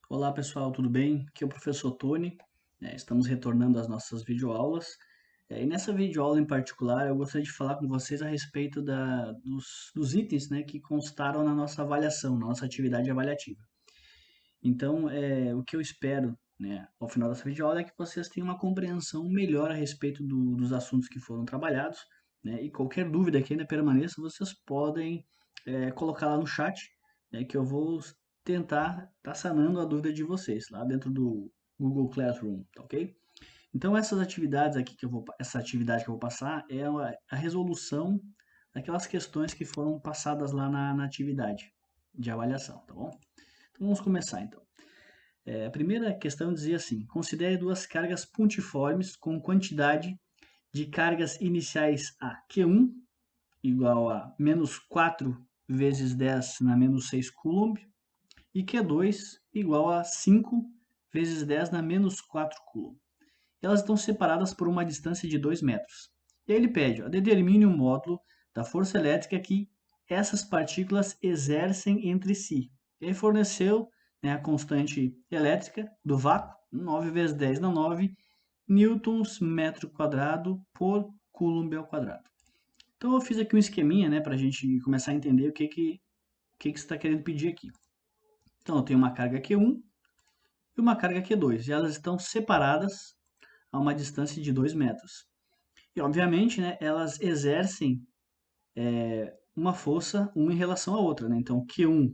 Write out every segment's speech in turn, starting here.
Olá pessoal, tudo bem? Aqui é o professor Tony. Estamos retornando às nossas videoaulas. E nessa videoaula em particular, eu gostaria de falar com vocês a respeito dos itens, né, que constaram na nossa avaliação, na nossa atividade avaliativa. Então, o que eu espero, né, ao final dessa videoaula é que vocês tenham uma compreensão melhor a respeito dos assuntos que foram trabalhados, né, e qualquer dúvida que ainda permaneça, vocês podem colocar lá no chat, né, que eu vou tentar estar sanando a dúvida de vocês lá dentro do Google Classroom, tá ok? Então essas atividades aqui essa atividade que eu vou passar é a resolução daquelas questões que foram passadas lá na atividade de avaliação, tá bom? Então vamos começar então. A primeira questão dizia assim: considere duas cargas pontiformes com quantidade de cargas iniciais a Q1 igual a menos 4 vezes 10 na menos 6 coulomb e Q2 igual a 5 vezes 10 na menos 4 coulomb. Elas estão separadas por uma distância de 2 metros. E aí ele pede, ó, determine o módulo da força elétrica que essas partículas exercem entre si. E aí forneceu, né, a constante elétrica do vácuo, 9 vezes 10 na 9, newtons metro quadrado por coulomb ao quadrado. Então eu fiz aqui um esqueminha, né, para a gente começar a entender o que você está querendo pedir aqui. Então eu tenho uma carga Q1 e uma carga Q2, e elas estão separadas a uma distância de 2 metros. E obviamente, né, elas exercem uma força uma em relação à outra, né? Então Q1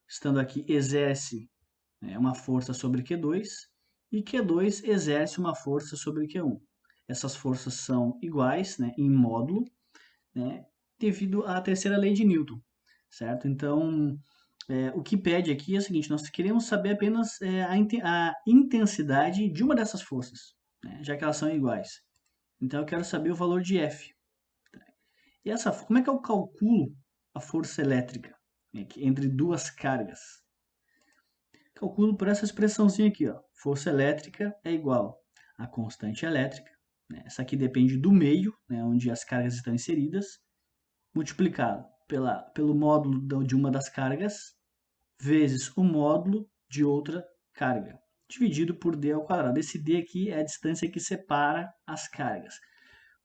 estando aqui exerce, né, uma força sobre Q2 e Q2 exerce uma força sobre Q1. Essas forças são iguais, né, em módulo, né, devido à terceira lei de Newton, certo? Então, o que pede aqui é o seguinte: nós queremos saber apenas a intensidade de uma dessas forças, né, já que elas são iguais. Então, eu quero saber o valor de F. E como é que eu calculo a força elétrica, né, entre duas cargas? Calculo por essa expressãozinha aqui, ó. Força elétrica é igual a constante elétrica, né? Essa aqui depende do meio, né, onde as cargas estão inseridas, multiplicado pelo módulo de uma das cargas, vezes o módulo de outra carga, dividido por d ao quadrado. Esse d aqui é a distância que separa as cargas.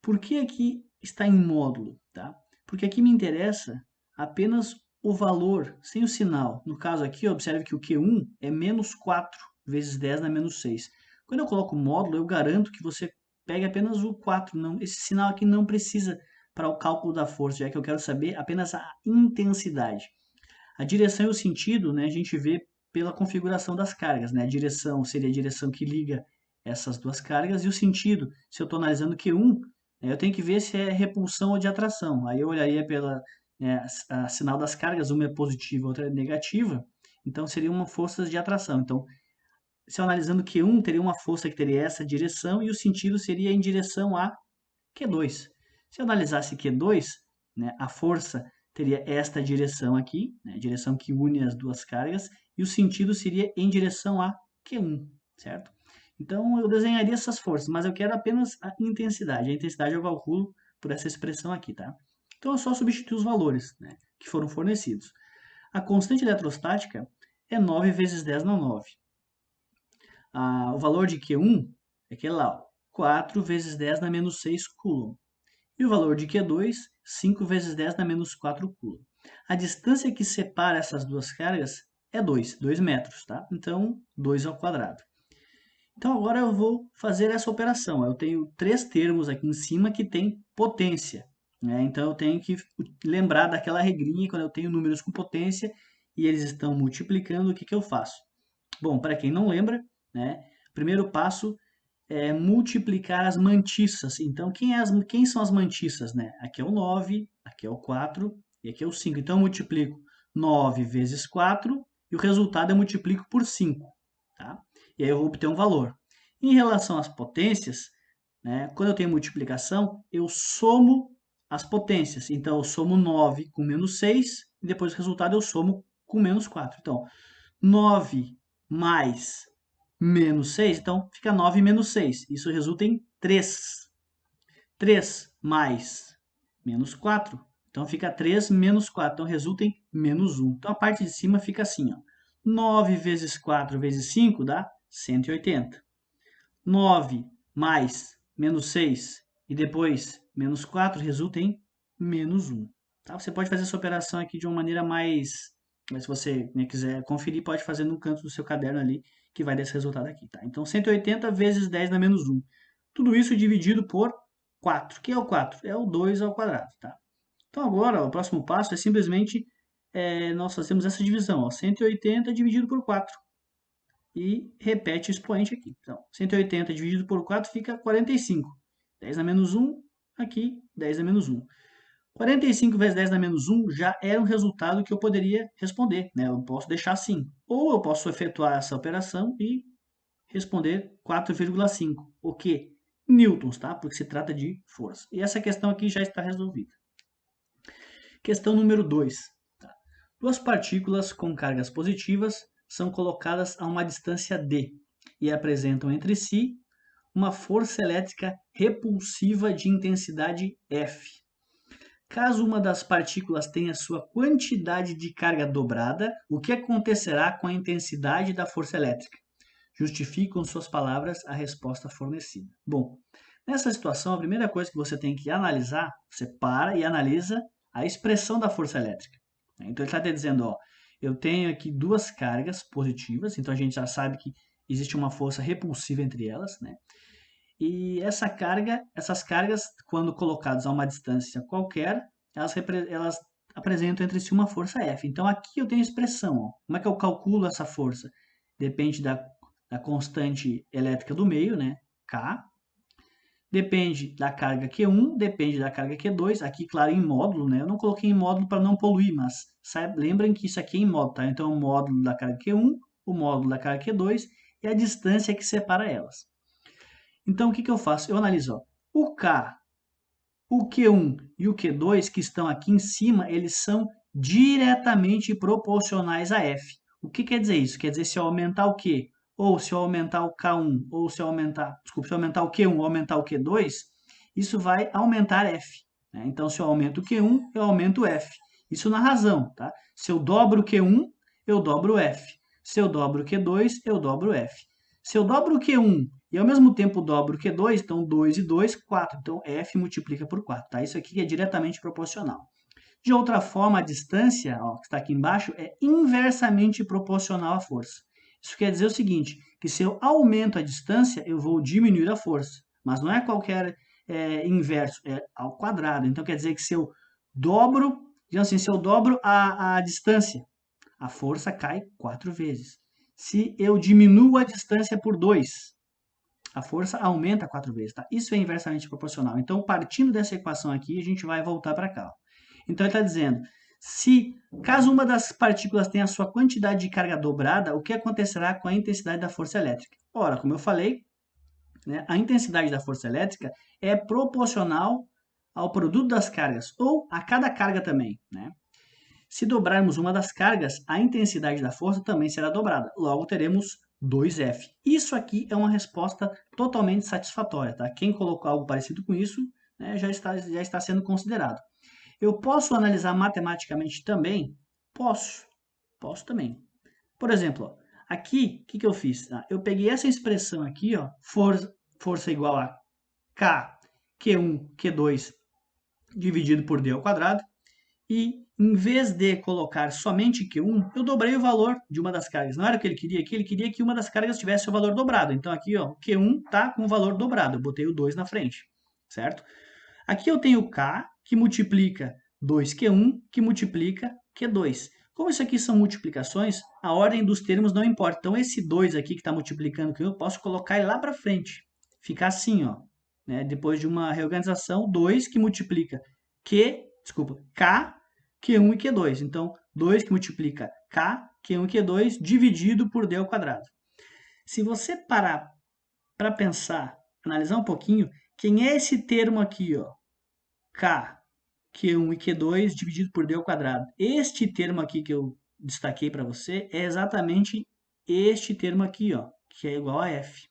Por que aqui está em módulo? Tá? Porque aqui me interessa apenas o valor, sem o sinal. No caso aqui, observe que o Q1 é menos 4 vezes 10 na menos 6. Quando eu coloco módulo, eu garanto que você pegue apenas o 4. Não, esse sinal aqui não precisa para o cálculo da força, já que eu quero saber apenas a intensidade. A direção e o sentido, né, a gente vê pela configuração das cargas. Né? A direção seria a direção que liga essas duas cargas, e o sentido, se eu estou analisando Q1, eu tenho que ver se é repulsão ou de atração. Aí eu olharia pela a sinal das cargas, uma é positiva, outra é negativa, então seriam forças de atração. Então, se eu analisando Q1, teria uma força que teria essa direção e o sentido seria em direção a Q2. Se eu analisasse Q2, né, a força teria esta direção aqui, né, a direção que une as duas cargas, e o sentido seria em direção a Q1, certo? Então eu desenharia essas forças, mas eu quero apenas a intensidade. A intensidade eu calculo por essa expressão aqui, tá? Então eu só substituo os valores, né, que foram fornecidos. A constante eletrostática é 9 vezes 10 na 9. O valor de Q1 é aquele lá, ó, 4 vezes 10 na menos 6 coulomb. E o valor de Q2, 5 vezes 10 na menos 4 coulomb. A distância que separa essas duas cargas é 2 metros, tá? Então, 2 ao quadrado. Então, agora eu vou fazer essa operação. Eu tenho três termos aqui em cima que tem potência, né? Então, eu tenho que lembrar daquela regrinha, quando eu tenho números com potência e eles estão multiplicando, o que eu faço? Bom, para quem não lembra, né, o primeiro passo é multiplicar as mantiças. Então, quem são as mantiças? Né? Aqui é o 9, aqui é o 4 e aqui é o 5. Então, eu multiplico 9 vezes 4 e o resultado eu multiplico por 5. Tá? E aí eu vou obter um valor. Em relação às potências, né, quando eu tenho multiplicação, eu somo as potências. Então, eu somo 9 com menos 6 e depois o resultado eu somo com menos 4. Então, 9 mais menos 6, então fica 9 menos 6. Isso resulta em 3. 3 mais menos 4, então fica 3 menos 4. Então resulta em menos 1. Então a parte de cima fica assim, ó. 9 vezes 4 vezes 5 dá 180. 9 mais menos 6 e depois menos 4 resulta em menos 1. Tá? Você pode fazer essa operação aqui de uma maneira mais... Mas se você, né, quiser conferir, pode fazer no canto do seu caderno ali, que vai dar esse resultado aqui. Tá? Então, 180 vezes 10 na menos 1. Tudo isso dividido por 4. O que é o 4? É o 2 ao quadrado. Tá? Então, agora, ó, o próximo passo é simplesmente nós fazemos essa divisão. Ó, 180 dividido por 4 e repete o expoente aqui. Então, 180 dividido por 4 fica 45. 10 na menos 1, aqui 10 na menos 1. 45 vezes 10 na menos 1 já era um resultado que eu poderia responder, né? Eu posso deixar assim. Ou eu posso efetuar essa operação e responder 4,5. O que? Newtons, tá? Porque se trata de força. E essa questão aqui já está resolvida. Questão número 2. Tá? Duas partículas com cargas positivas são colocadas a uma distância d e apresentam entre si uma força elétrica repulsiva de intensidade F. Caso uma das partículas tenha sua quantidade de carga dobrada, o que acontecerá com a intensidade da força elétrica? Justifique com suas palavras a resposta fornecida. Bom, nessa situação, a primeira coisa que você tem que analisar, você para e analisa a expressão da força elétrica. Então, ele está dizendo, ó, eu tenho aqui duas cargas positivas, então a gente já sabe que existe uma força repulsiva entre elas, né? E essas cargas, quando colocadas a uma distância qualquer, elas apresentam entre si uma força F. Então, aqui eu tenho a expressão. Ó. Como é que eu calculo essa força? Depende da constante elétrica do meio, né? K. Depende da carga Q1, depende da carga Q2. Aqui, claro, em módulo, né? Eu não coloquei em módulo para não poluir, mas lembrem que isso aqui é em módulo, tá? Então, o módulo da carga Q1, o módulo da carga Q2 e a distância que separa elas. Então, o que eu faço? Eu analiso, ó, o K, o Q1 e o Q2 que estão aqui em cima, eles são diretamente proporcionais a F. O que quer dizer isso? Quer dizer, se eu aumentar o Q, ou se eu aumentar o K1, ou se eu aumentar, desculpa, se eu aumentar o Q1 ou aumentar o Q2, isso vai aumentar F. Né? Então, se eu aumento o Q1, eu aumento o F. Isso na razão, tá? Se eu dobro o Q1, eu dobro o F. Se eu dobro o Q2, eu dobro o F. Se eu dobro o Q1 e ao mesmo tempo dobro o Q2, então 2 e 2, 4. Então, F multiplica por 4. Tá? Isso aqui é diretamente proporcional. De outra forma, a distância, ó, que está aqui embaixo, é inversamente proporcional à força. Isso quer dizer o seguinte, que se eu aumento a distância, eu vou diminuir a força. Mas não é qualquer inverso, é ao quadrado. Então, quer dizer que se eu dobro, digamos assim, se eu dobro a distância, a força cai 4 vezes. Se eu diminuo a distância por 2, a força aumenta 4 vezes, tá? Isso é inversamente proporcional. Então, partindo dessa equação aqui, a gente vai voltar para cá. Então, ele está dizendo, caso uma das partículas tenha a sua quantidade de carga dobrada, o que acontecerá com a intensidade da força elétrica? Ora, como eu falei, né, a intensidade da força elétrica é proporcional ao produto das cargas, ou a cada carga também, né? Se dobrarmos uma das cargas, a intensidade da força também será dobrada. Logo, teremos 2F. Isso aqui é uma resposta totalmente satisfatória. Tá? Quem colocou algo parecido com isso, né, já está sendo considerado. Eu posso analisar matematicamente também? Posso também. Por exemplo, ó, aqui, o que eu fiz? Eu peguei essa expressão aqui, ó, força igual a K, Q1, Q2 dividido por D ao quadrado, e em vez de colocar somente Q1, eu dobrei o valor de uma das cargas. Não era o que ele queria aqui, ele queria que uma das cargas tivesse o valor dobrado. Então aqui, ó, Q1 está com o valor dobrado, eu botei o 2 na frente, certo? Aqui eu tenho K, que multiplica 2Q1, que multiplica Q2. Como isso aqui são multiplicações, a ordem dos termos não importa. Então esse 2 aqui que está multiplicando Q1, eu posso colocar ele lá para frente. Ficar assim, ó. Né? Depois de uma reorganização, 2 que multiplica K, Q1 e Q2. Então, 2 que multiplica K, Q1 e Q2, dividido por D ao quadrado. Se você parar para pensar, analisar um pouquinho, quem é esse termo aqui, ó? K, Q1 e Q2 dividido por D ao quadrado. Este termo aqui que eu destaquei para você é exatamente este termo aqui, ó, que é igual a F.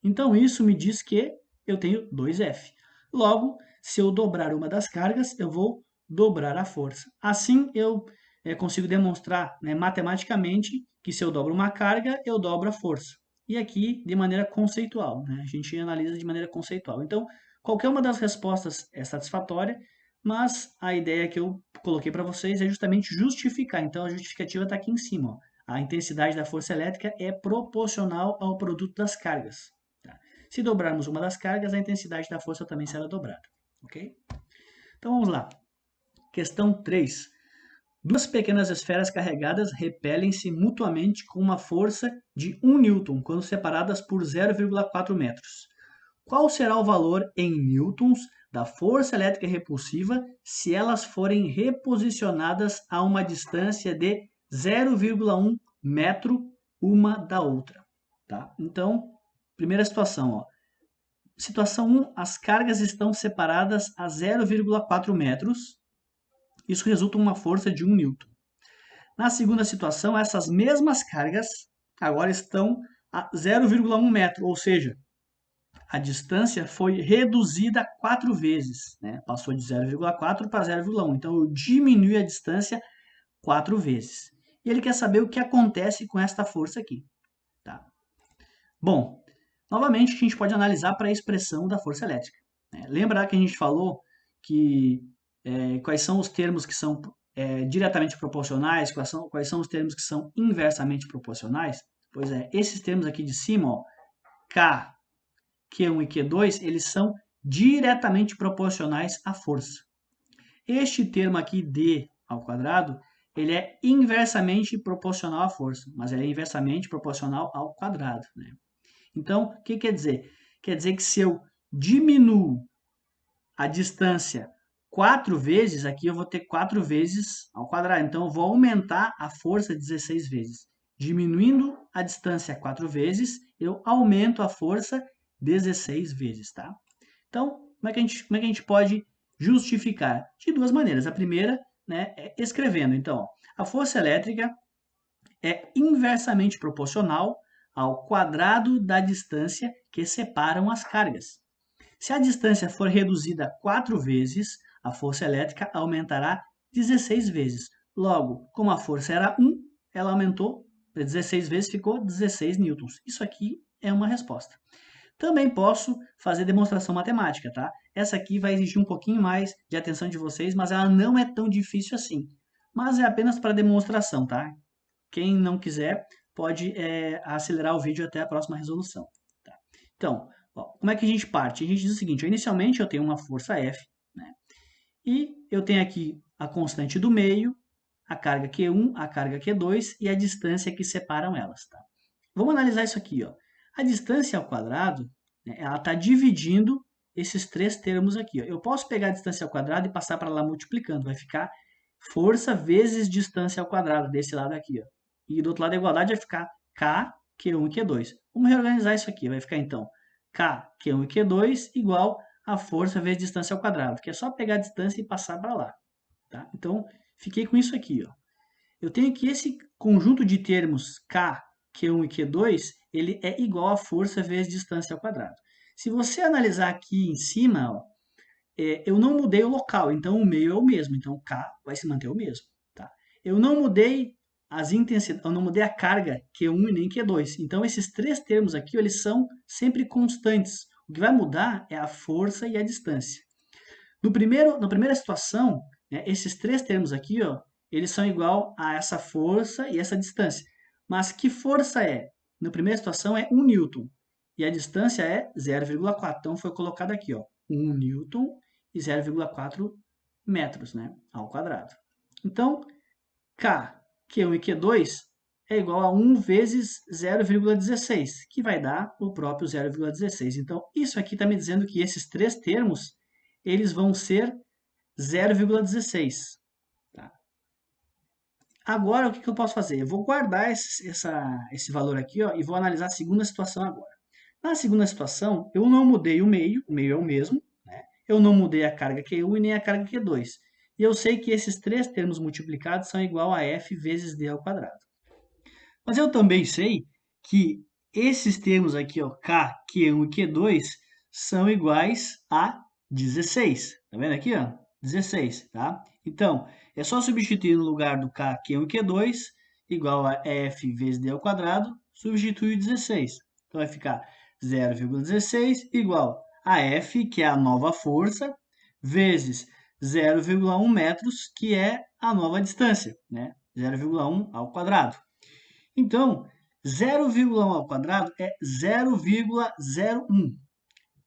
Então, isso me diz que eu tenho 2F. Logo, se eu dobrar uma das cargas, eu vou dobrar a força. Assim, eu consigo demonstrar, né, matematicamente que se eu dobro uma carga, eu dobro a força. E aqui de maneira conceitual, né? A gente analisa de maneira conceitual. Então, qualquer uma das respostas é satisfatória, mas a ideia que eu coloquei para vocês é justamente justificar. Então, a justificativa está aqui em cima. Ó. A intensidade da força elétrica é proporcional ao produto das cargas. Tá? Se dobrarmos uma das cargas, a intensidade da força também será dobrada. Ok? Então, vamos lá. Questão 3. Duas pequenas esferas carregadas repelem-se mutuamente com uma força de 1 newton quando separadas por 0,4 metros. Qual será o valor em newtons da força elétrica repulsiva se elas forem reposicionadas a uma distância de 0,1 metro uma da outra? Tá? Então, primeira situação. Ó. Situação 1, as cargas estão separadas a 0,4 metros. Isso resulta em uma força de 1 newton. Na segunda situação, essas mesmas cargas agora estão a 0,1 metro, ou seja, a distância foi reduzida 4 vezes, né? Passou de 0,4 para 0,1. Então, eu diminui a distância 4 vezes. E ele quer saber o que acontece com esta força aqui. Tá? Bom, novamente, a gente pode analisar para a expressão da força elétrica. Né? Lembrar que a gente falou que quais são os termos que são diretamente proporcionais, quais são os termos que são inversamente proporcionais? Pois é, esses termos aqui de cima, ó, K, Q1 e Q2, eles são diretamente proporcionais à força. Este termo aqui, D ao quadrado, ele é inversamente proporcional à força, mas ele é inversamente proporcional ao quadrado. Né? Então, o que quer dizer? Quer dizer que se eu diminuo a distância 4 vezes, aqui eu vou ter 4 vezes ao quadrado. Então, eu vou aumentar a força 16 vezes. Diminuindo a distância 4 vezes, eu aumento a força 16 vezes, tá? Então, como é que a gente pode justificar? De duas maneiras. A primeira, né, é escrevendo. Então, ó, a força elétrica é inversamente proporcional ao quadrado da distância que separam as cargas. Se a distância for reduzida 4 vezes, a força elétrica aumentará 16 vezes. Logo, como a força era 1, ela aumentou 16 vezes, ficou 16 newtons. Isso aqui é uma resposta. Também posso fazer demonstração matemática, tá? Essa aqui vai exigir um pouquinho mais de atenção de vocês, mas ela não é tão difícil assim. Mas é apenas para demonstração, tá? Quem não quiser pode acelerar o vídeo até a próxima resolução. Tá? Então, ó, como é que a gente parte? A gente diz o seguinte, inicialmente eu tenho uma força F, né? E eu tenho aqui a constante do meio, a carga Q1, a carga Q2 e a distância que separam elas. Tá? Vamos analisar isso aqui. Ó. A distância ao quadrado, né, ela está dividindo esses três termos aqui. Ó. Eu posso pegar a distância ao quadrado e passar para lá multiplicando. Vai ficar força vezes distância ao quadrado, desse lado aqui. Ó. E do outro lado da igualdade vai ficar K, Q1 e Q2. Vamos reorganizar isso aqui. Vai ficar, então, K, Q1 e Q2 igual a força vezes distância ao quadrado, que é só pegar a distância e passar para lá. Tá? Então, fiquei com isso aqui. Ó. Eu tenho que esse conjunto de termos K, Q1 e Q2, ele é igual a força vezes distância ao quadrado. Se você analisar aqui em cima, ó, eu não mudei o local, então o meio é o mesmo, então K vai se manter o mesmo. Tá? Eu não mudei as intensidades, eu não mudei a carga Q1 e nem Q2. Então esses três termos aqui, eles são sempre constantes. O que vai mudar é a força e a distância. Na primeira situação, né, esses três termos aqui, ó, eles são igual a essa força e essa distância. Mas que força é? Na primeira situação é 1 newton e a distância é 0,4. Então foi colocado aqui, ó, 1 newton e 0,4 metros, né, ao quadrado. Então, K, Q1 e Q2 é igual a 1 vezes 0,16, que vai dar o próprio 0,16. Então, isso aqui está me dizendo que esses três termos, eles vão ser 0,16. Tá? Agora, o que eu posso fazer? Eu vou guardar esse valor aqui, ó, e vou analisar a segunda situação agora. Na segunda situação, eu não mudei o meio é o mesmo, né? Eu não mudei a carga Q1 e nem a carga Q2. E eu sei que esses três termos multiplicados são igual a F vezes D ao quadrado. Mas eu também sei que esses termos aqui, ó, K, Q1 e Q2, são iguais a 16. Tá vendo aqui, ó? 16, tá? Então, é só substituir no lugar do K, Q1 e Q2, igual a F vezes D ao quadrado, substitui o 16. Então, vai ficar 0,16 igual a F, que é a nova força, vezes 0,1 metros, que é a nova distância, né? 0,1 ao quadrado. Então, 0,1 ao quadrado é 0,01.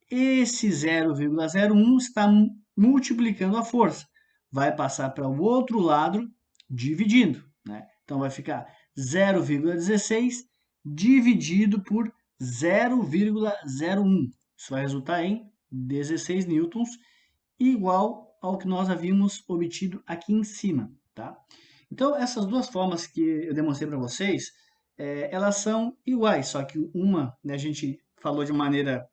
Esse 0,01 está multiplicando a força. Vai passar para o outro lado dividindo, né? Então vai ficar 0,16 dividido por 0,01. Isso vai resultar em 16 newtons, igual ao que nós havíamos obtido aqui em cima, tá? Então essas duas formas que eu demonstrei para vocês, elas são iguais, só que uma, né, a gente falou de maneira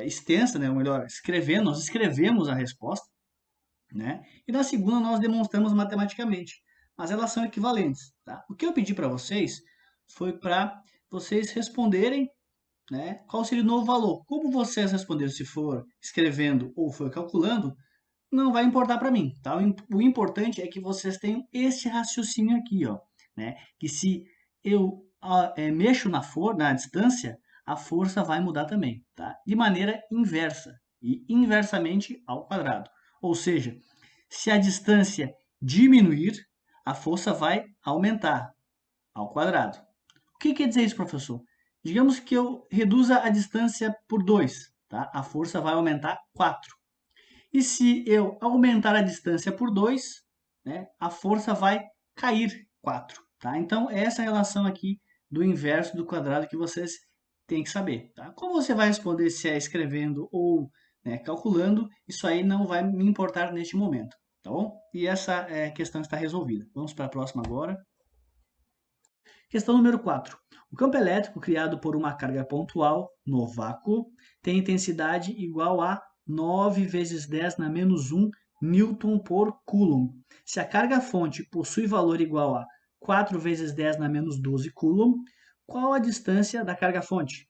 extensa, né, ou melhor, escrevendo, nós escrevemos a resposta, né? E na segunda nós demonstramos matematicamente, mas elas são equivalentes, tá? O que eu pedi para vocês foi para vocês responderem, né, qual seria o novo valor. Como vocês responderam, se for escrevendo ou for calculando, não vai importar para mim, tá? O importante é que vocês tenham esse raciocínio aqui, ó, né? Que se eu mexo na distância, a força vai mudar também, tá? De maneira inversa e inversamente ao quadrado. Ou seja, se a distância diminuir, a força vai aumentar ao quadrado. O que quer dizer isso, professor? Digamos que eu reduza a distância por 2, tá? A força vai aumentar 4. E se eu aumentar a distância por 2, né, a força vai cair 4. Tá? Então, essa é a relação aqui do inverso do quadrado que vocês têm que saber. Tá? Como você vai responder se é escrevendo ou, né, calculando, isso aí não vai me importar neste momento. Tá bom? E essa questão está resolvida. Vamos para a próxima agora. Questão número 4. O campo elétrico criado por uma carga pontual no vácuo tem intensidade igual a 9 vezes 10 na menos 1 Newton por Coulomb. Se a carga-fonte possui valor igual a 4 vezes 10 na menos 12 Coulomb, qual a distância da carga-fonte?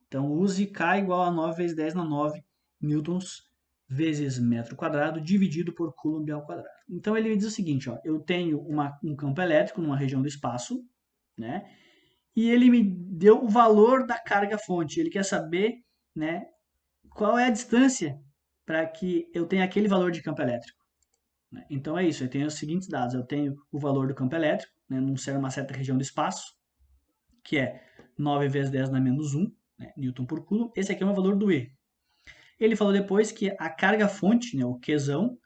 Então, use K igual a 9 vezes 10 na 9 newtons vezes metro quadrado dividido por Coulomb ao quadrado. Então, ele diz o seguinte, ó, eu tenho um campo elétrico numa região do espaço, né? E ele me deu o valor da carga-fonte. Ele quer saber, né, qual é a distância para que eu tenha aquele valor de campo elétrico. Né? Então é isso, eu tenho os seguintes dados. Eu tenho o valor do campo elétrico, né, numa certa região do espaço, que é 9 vezes 10 na menos 1, né, Newton por Coulomb. Esse aqui é o valor do E. Ele falou depois que a carga-fonte, né, o Qzão,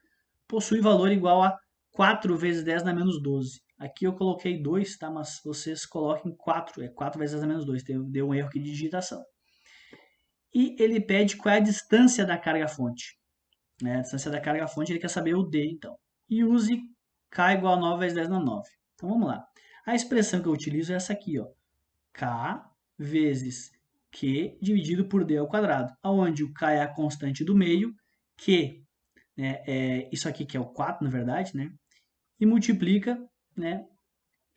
possui valor igual a 4 vezes 10 na menos 12. Aqui eu coloquei 2, tá? Mas vocês coloquem 4, é 4 vezes 10 na menos 2, deu um erro aqui de digitação. E ele pede qual é a distância da carga-fonte. Né? A distância da carga-fonte, ele quer saber o D, então. E use K igual a 9 vezes 10 na 9. Então vamos lá. A expressão que eu utilizo é essa aqui, ó. K vezes Q dividido por D ao quadrado, onde o K é a constante do meio, Q, né, é isso aqui que é o 4, na verdade, né? E multiplica, né?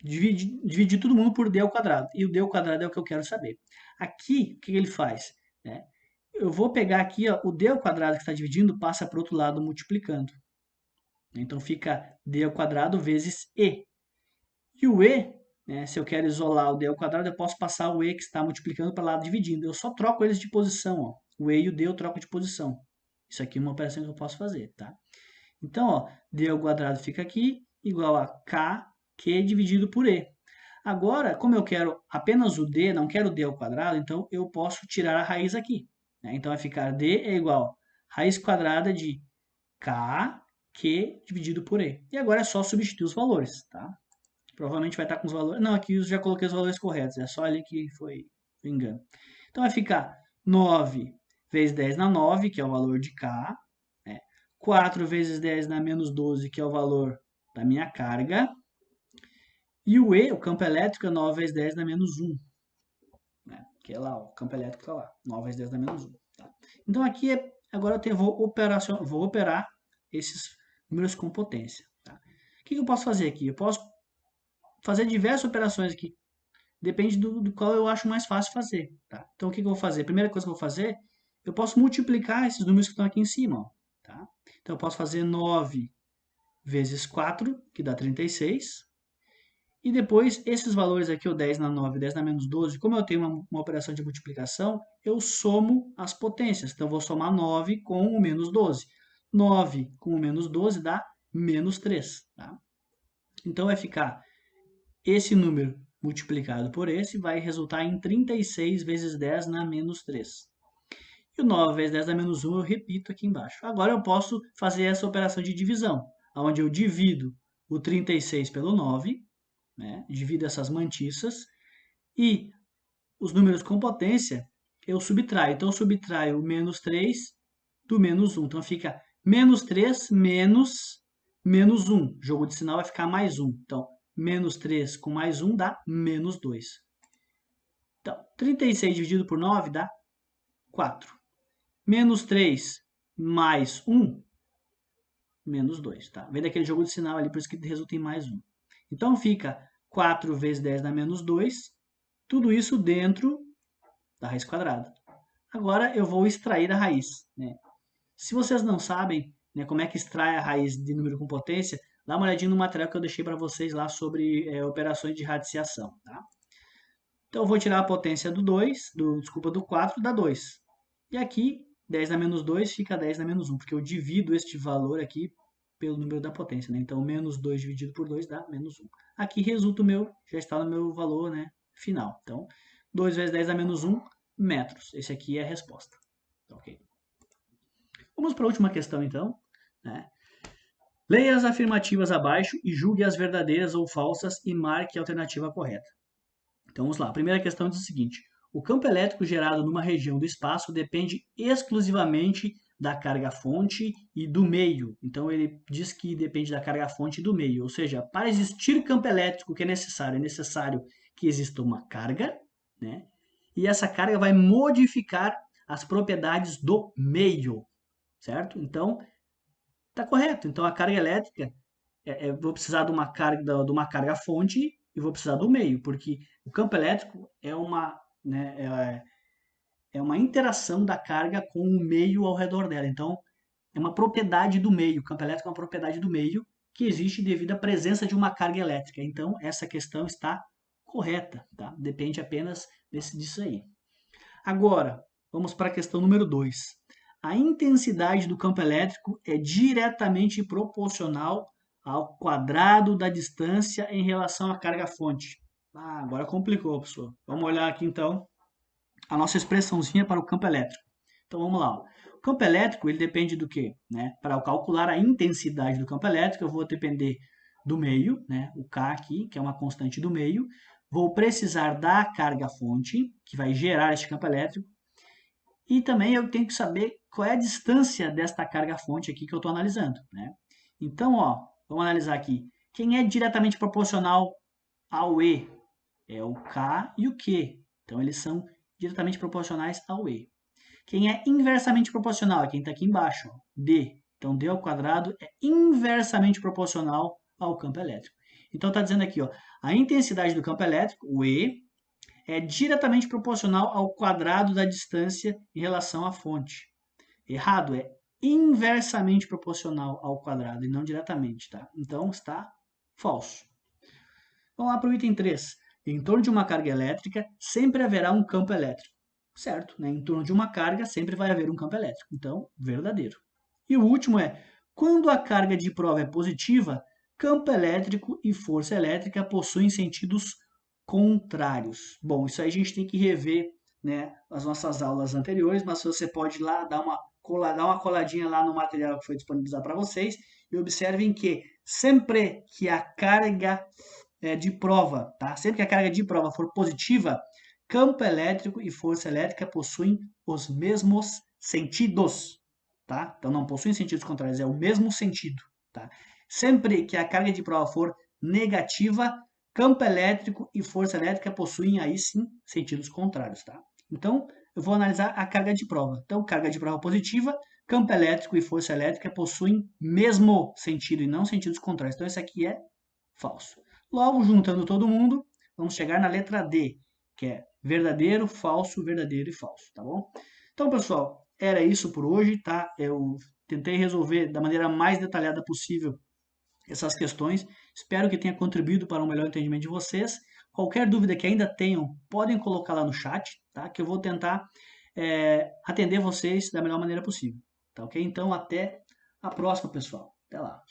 Divide todo mundo por D ao quadrado. E o D ao quadrado é o que eu quero saber. Aqui, o que ele faz? Né? Eu vou pegar aqui, ó, o D ao quadrado que está dividindo, passa para o outro lado multiplicando. Então fica D ao quadrado vezes E. E o E, né, se eu quero isolar o D ao quadrado, eu posso passar o E que está multiplicando para o lado dividindo. Eu só troco eles de posição. Ó. O E e o D eu troco de posição. Isso aqui é uma operação que eu posso fazer. Tá? Então, ó, D ao quadrado fica aqui, igual a K, Q dividido por E. Agora, como eu quero apenas o D, não quero D ao quadrado, então eu posso tirar a raiz aqui. Né? Então vai ficar D é igual a raiz quadrada de K, Q dividido por E. E agora é só substituir os valores, tá? Provavelmente vai estar com os valores... Não, aqui eu já coloquei os valores corretos, é só ali que foi engano. Então vai ficar 9 vezes 10 na 9, que é o valor de K, 4 vezes 10 na menos 12, que é o valor da minha carga. E o E, o campo elétrico, é 9 vezes 10 na menos 1. Né? Que é lá, o campo elétrico está lá. 9 vezes 10 na menos 1. Tá? Então aqui, agora eu vou operar esses números com potência. Tá? O que eu posso fazer aqui? Eu posso fazer diversas operações aqui. Depende do qual eu acho mais fácil fazer. Tá? Então o que eu vou fazer? A primeira coisa que eu vou fazer, eu posso multiplicar esses números que estão aqui em cima. Ó, tá? Então eu posso fazer 9 vezes 4, que dá 36. E depois, esses valores aqui, o 10 na 9 e 10 na menos 12, como eu tenho uma operação de multiplicação, eu somo as potências. Então, eu vou somar 9 com o menos 12. 9 com o menos 12 dá menos 3. Tá? Então, vai ficar esse número multiplicado por esse, vai resultar em 36 vezes 10 na menos 3. E o 9 vezes 10 na menos 1 eu repito aqui embaixo. Agora eu posso fazer essa operação de divisão, onde eu divido o 36 pelo 9, né? Divido essas mantiças, e os números com potência eu subtraio. Então, eu subtraio o menos 3 do menos 1. Então, fica menos 3 menos 1. O jogo de sinal vai ficar mais 1. Então, menos 3 com mais 1 dá menos 2. Então, 36 dividido por 9 dá 4. Menos 3 mais 1, menos 2. Tá? Vem daquele jogo de sinal ali, por isso que resulta em mais 1. Então, fica 4 vezes 10 dá menos 2. Tudo isso dentro da raiz quadrada. Agora, eu vou extrair a raiz. Né? Se vocês não sabem, né, como é que extrai a raiz de número com potência, dá uma olhadinha no material que eu deixei para vocês lá sobre operações de radiciação. Tá? Então, eu vou tirar a potência do 2, do 4, dá 2. E aqui, 10 na menos 2 fica 10 na menos 1, porque eu divido este valor aqui pelo número da potência. Né? Então, menos 2 dividido por 2 dá menos 1. Aqui resulta o meu, já está no meu valor, né, final. Então, 2 vezes 10 dá menos 1 metros. Esse aqui é a resposta. Ok. Vamos para a última questão, então. Né? Leia as afirmativas abaixo e julgue as verdadeiras ou falsas e marque a alternativa correta. Então, vamos lá. A primeira questão diz o seguinte. O campo elétrico gerado numa região do espaço depende exclusivamente da carga-fonte e do meio. Então, ele diz que depende da carga-fonte e do meio. Ou seja, para existir campo elétrico, o que é necessário que exista uma carga, né? E essa carga vai modificar as propriedades do meio, certo? Então, está correto. Então, a carga elétrica, vou precisar de uma carga-fonte e vou precisar do meio, porque o campo elétrico né, é uma interação da carga com o meio ao redor dela. Então, é uma propriedade do meio. O campo elétrico é uma propriedade do meio que existe devido à presença de uma carga elétrica. Então, essa questão está correta. Tá? Depende apenas disso aí. Agora, vamos para a questão número 2. A intensidade do campo elétrico é diretamente proporcional ao quadrado da distância em relação à carga-fonte. Agora complicou, pessoal. Vamos olhar aqui, então, a nossa expressãozinha para o campo elétrico. Então, vamos lá. O campo elétrico, ele depende do quê? Né? Para eu calcular a intensidade do campo elétrico, eu vou depender do meio, né? O K aqui, que é uma constante do meio. Vou precisar da carga-fonte, que vai gerar este campo elétrico. E também eu tenho que saber qual é a distância desta carga-fonte aqui que eu estou analisando. Né? Então, ó, vamos analisar aqui. Quem é diretamente proporcional ao E? É o K e o Q. Então, eles são diretamente proporcionais ao E. Quem é inversamente proporcional é quem está aqui embaixo, ó, D. Então, D ao quadrado é inversamente proporcional ao campo elétrico. Então, está dizendo aqui, ó, a intensidade do campo elétrico, o E, é diretamente proporcional ao quadrado da distância em relação à fonte. Errado, é inversamente proporcional ao quadrado e não diretamente, tá? Então, está falso. Vamos lá para o item 3. Em torno de uma carga elétrica, sempre haverá um campo elétrico. Certo, né? Em torno de uma carga, sempre vai haver um campo elétrico. Então, verdadeiro. E o último é, quando a carga de prova é positiva, campo elétrico e força elétrica possuem sentidos contrários. Bom, isso aí a gente tem que rever, né, as nossas aulas anteriores, mas você pode ir lá dar uma coladinha lá no material que foi disponibilizado para vocês e observem que sempre que a carga de prova, tá? Sempre que a carga de prova for positiva, campo elétrico e força elétrica possuem os mesmos sentidos, tá? Então não possuem sentidos contrários, é o mesmo sentido, tá? Sempre que a carga de prova for negativa, campo elétrico e força elétrica possuem aí sim sentidos contrários, tá? Então, eu vou analisar a carga de prova. Então, carga de prova positiva, campo elétrico e força elétrica possuem mesmo sentido e não sentidos contrários. Então, isso aqui é falso. Logo, juntando todo mundo, vamos chegar na letra D, que é verdadeiro, falso e falso, tá bom? Então, pessoal, era isso por hoje, tá? Eu tentei resolver da maneira mais detalhada possível essas questões. Espero que tenha contribuído para um melhor entendimento de vocês. Qualquer dúvida que ainda tenham, podem colocar lá no chat, tá? Que eu vou tentar atender vocês da melhor maneira possível, tá ok? Então, até a próxima, pessoal. Até lá.